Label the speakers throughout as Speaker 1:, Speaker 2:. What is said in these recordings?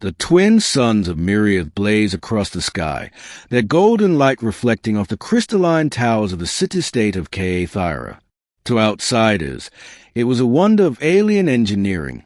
Speaker 1: The twin suns of Miriath blaze across the sky, their golden light reflecting off the crystalline towers of the city-state of Thyra. To outsiders, it was a wonder of alien engineering.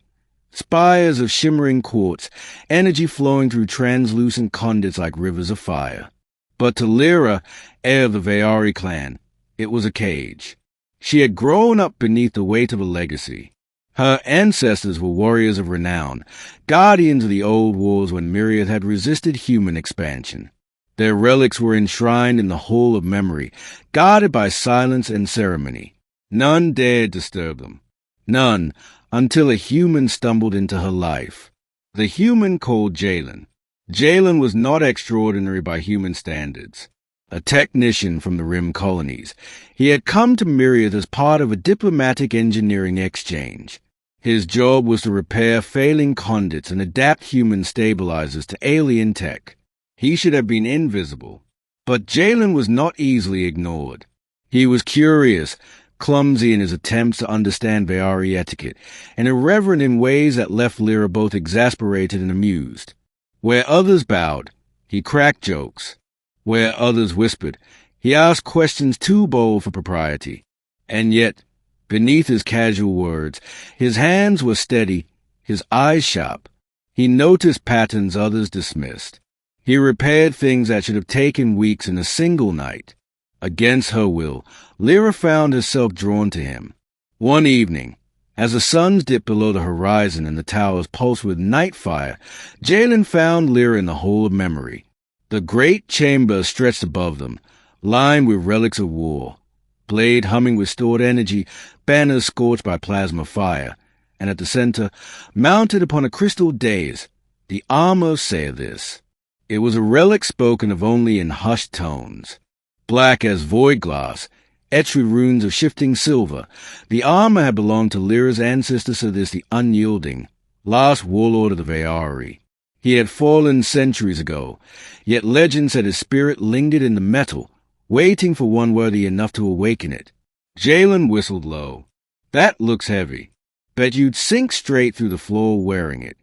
Speaker 1: Spires of shimmering quartz, energy flowing through translucent conduits like rivers of fire. But to Lyra, heir of the Veari clan, it was a cage. She had grown up beneath the weight of a legacy. Her ancestors were warriors of renown, guardians of the old wars when Miriath had resisted human expansion. Their relics were enshrined in the Hall of Memory, guarded by silence and ceremony. None dared disturb them. None, until a human stumbled into her life. The human called Jalen. Jalen was not extraordinary by human standards. A technician from the Rim colonies, he had come to Miriath as part of a diplomatic engineering exchange. His job was to repair failing conduits and adapt human stabilizers to alien tech. He should have been invisible. But Jalen was not easily ignored. He was curious, clumsy in his attempts to understand Veari etiquette, and irreverent in ways that left Lyra both exasperated and amused. Where others bowed, he cracked jokes. Where others whispered, he asked questions too bold for propriety. And yet, beneath his casual words, his hands were steady, his eyes sharp. He noticed patterns others dismissed. He repaired things that should have taken weeks in a single night. Against her will, Lyra found herself drawn to him. One evening, as the suns dipped below the horizon and the towers pulsed with night fire, Jalen found Lyra in the Hall of Memory. The great chamber stretched above them, lined with relics of war. Blade humming with stored energy, banners scorched by plasma fire, and at the center, mounted upon a crystal dais, the armor of Seathis. It was a relic spoken of only in hushed tones. Black as void glass, etched with runes of shifting silver, the armor had belonged to Lyra's ancestor Seathis the Unyielding, last warlord of the Veari. He had fallen centuries ago, yet legend said his spirit lingered in the metal, waiting for one worthy enough to awaken it. Jalen whistled low. That looks heavy. Bet you'd sink straight through the floor wearing it.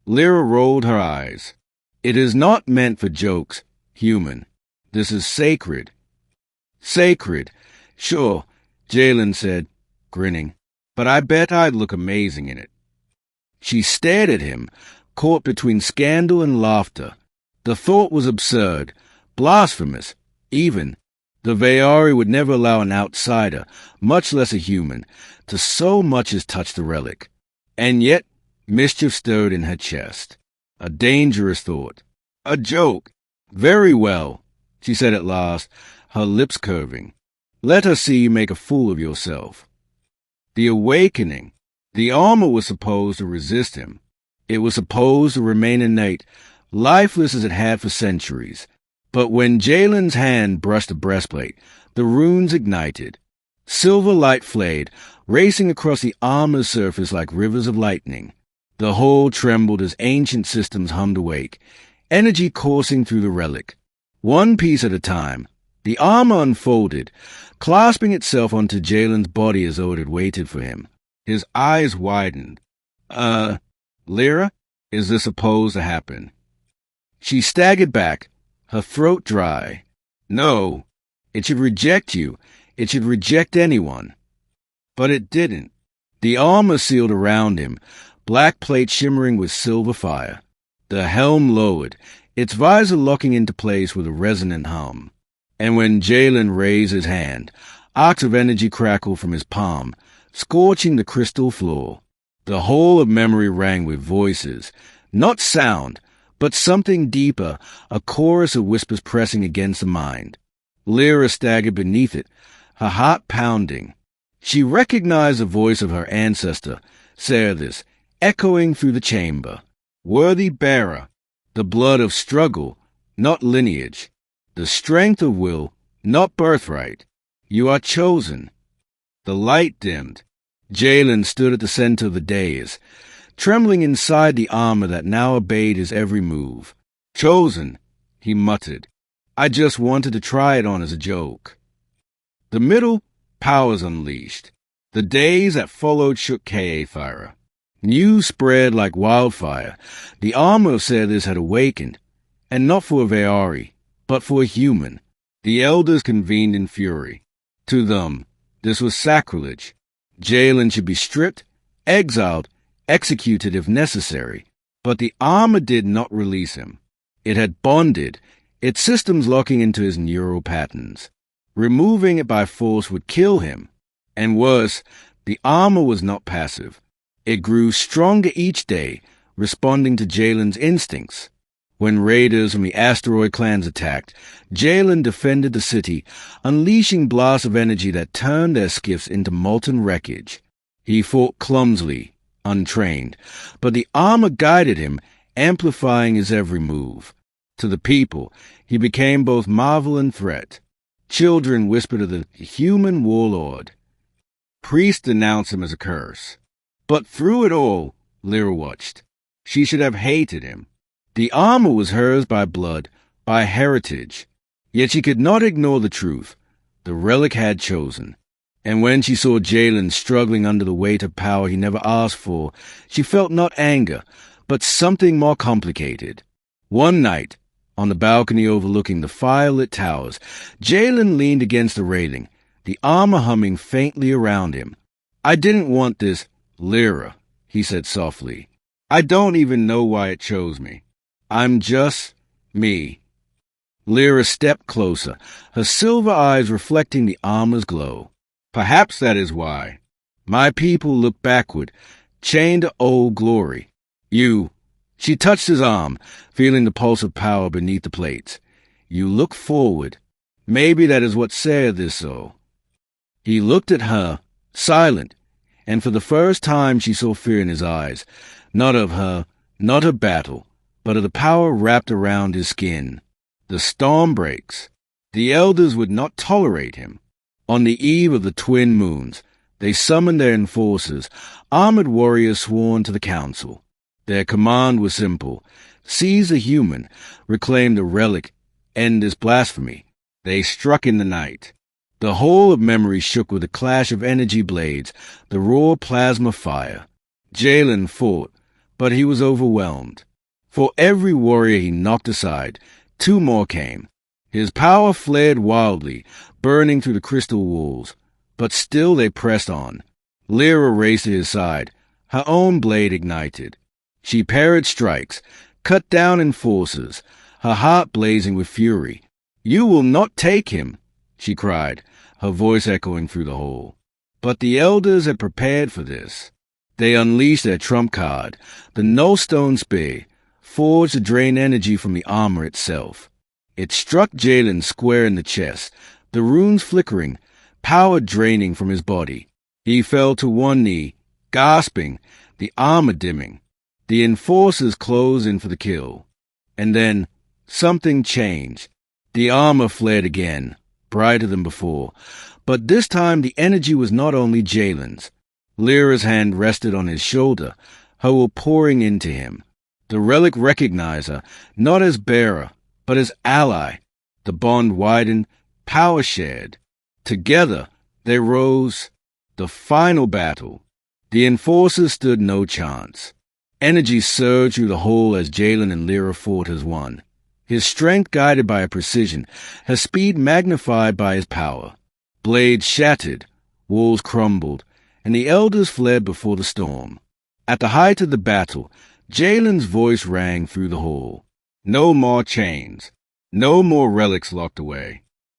Speaker 1: Lyra rolled her eyes. It is not meant for jokes, human. This is sacred. Sacred. Sure, Jalen said, grinning. But I bet I'd look amazing in it. She stared at him, caught between scandal and laughter. The thought was absurd, blasphemous, even. The Veari would never allow an outsider, much less a human, to so much as touch the relic. And yet, mischief stirred in her chest. A dangerous thought. A joke. Very well, she said at last, her lips curving. Let us see you make a fool of yourself. The awakening. The armor was supposed to resist him. It was supposed to remain innate, lifeless as it had for centuries. But when Jalen's hand brushed the breastplate, the runes ignited. Silver light flayed, racing across the armor's surface like rivers of lightning. The whole trembled as ancient systems hummed awake, energy coursing through the relic. One piece at a time, the armor unfolded, clasping itself onto Jalen's body as though it had waited for him. His eyes widened. Lyra, is this supposed to happen? She staggered back, her throat dry. No, it should reject you. It should reject anyone. But it didn't. The armor sealed around him, black plate shimmering with silver fire. The helm lowered, its visor locking into place with a resonant hum. And when Jalen raised his hand, arcs of energy crackled from his palm, scorching the crystal floor. The Hall of Memory rang with voices, not sound, but something deeper, a chorus of whispers pressing against the mind. Lyra staggered beneath it, her heart pounding. She recognized the voice of her ancestor, Seathis, echoing through the chamber. Worthy bearer, the blood of struggle, not lineage, the strength of will, not birthright. You are chosen. The light dimmed. Jalen stood at the center of the dais, trembling inside the armor that now obeyed his every move. Chosen, he muttered. I just wanted to try it on as a joke. The middle, powers unleashed. The days that followed shook Thyra. News spread like wildfire. The armor of Ceres had awakened, and not for a Veari, but for a human. The elders convened in fury. To them, this was sacrilege. Jalen should be stripped, exiled, executed if necessary. But the armor did not release him. It had bonded, its systems locking into his neural patterns. Removing it by force would kill him. And worse, the armor was not passive. It grew stronger each day, responding to Jalen's instincts. When raiders from the asteroid clans attacked, Jalen defended the city, unleashing blasts of energy that turned their skiffs into molten wreckage. He fought clumsily, untrained, but the armor guided him, amplifying his every move. To the people, he became both marvel and threat. Children whispered of the human warlord. Priests denounced him as a curse. But through it all, Lyra watched. She should have hated him. The armor was hers by blood, by heritage. Yet she could not ignore the truth. The relic had chosen. And when she saw Jalen struggling under the weight of power he never asked for, she felt not anger, but something more complicated. One night, on the balcony overlooking the firelit towers, Jalen leaned against the railing, the armor humming faintly around him. "I didn't want this, Lyra," he said softly. "I don't even know why it chose me. I'm just me." Lyra stepped closer, her silver eyes reflecting the armor's glow. "Perhaps that is why. My people look backward, chained to old glory. You—" She touched his arm, feeling the pulse of power beneath the plates. "You look forward. Maybe that is what said this so." He looked at her, silent, and for the first time she saw fear in his eyes, not of her, not of battle, but of the power wrapped around his skin. The storm breaks. The elders would not tolerate him. On the eve of the twin moons, they summoned their enforcers, armored warriors sworn to the council. Their command was simple: seize the human, reclaim the relic, end this blasphemy. They struck in the night. The whole of memory shook with the clash of energy blades, the raw plasma fire. Jalen fought, but he was overwhelmed. For every warrior he knocked aside, two more came. His power flared wildly, burning through the crystal walls. But still they pressed on. Lyra raced to his side, her own blade ignited. She parried strikes, cut down enforcers, her heart blazing with fury. "You will not take him," she cried, her voice echoing through the hall. But the elders had prepared for this. They unleashed their trump card, the no-stone spear, forged to drain energy from the armor itself. It struck Jalen square in the chest, the runes flickering, power draining from his body. He fell to one knee, gasping, the armor dimming. The enforcers closed in for the kill. And then something changed. The armor flared again, brighter than before, but this time the energy was not only Jalen's. Lyra's hand rested on his shoulder, her will pouring into him. The relic recognized her, not as bearer, but as ally. The bond widened, power shared. Together, they rose. The final battle. The enforcers stood no chance. Energy surged through the hole as Jalen and Lyra fought as one. His strength guided by a precision, her speed magnified by his power. Blades shattered, walls crumbled, and the elders fled before the storm. At the height of the battle, Jalen's voice rang through the hall. No more chains. No more relics locked away.